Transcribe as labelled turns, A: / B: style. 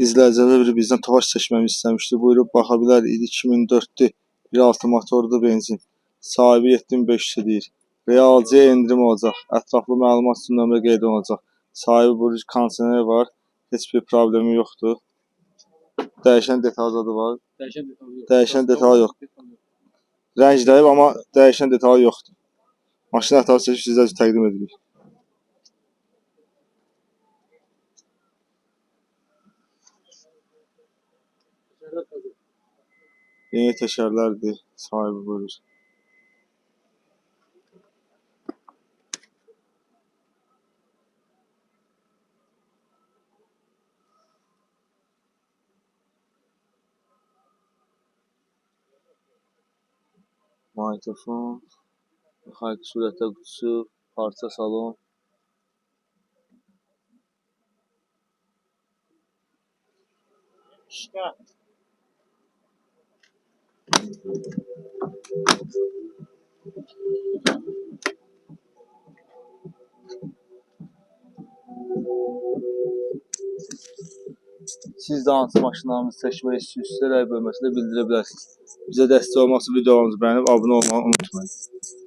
A: İzləyicilərə biri bizdən Tofaş çəkməmi istəmişdi. Buyurub baxa bilər. 2004'dür. 1.6 motorlu benzin. Sahibi 7500 deyir. Realciyə endirim olacaq. Ətraflı məlumat üçün nömrə qeyd olunacaq. Sahibi bu kondisioner var. Heç bir problemi yoxdur. Dəyişən detal adı var. Dəyişən detal yox. Rəng dəyib, amma dəyişən detal yoxdur. Maşın ətrafı çəkib sizə təqdim edirik. Yeni təkərlərdir. Sahibi buyurur. Mikrofon, mexaniki sürətlə qutusu, parça salon. Siz də hansı maşınlarınızı çəkmək istəyirsinizsə, rəy bölməsində bildirə bilərsiniz. Bizə dəstək olmaq üçün videolarımızı bəyənib abunə olmağı unutmayın.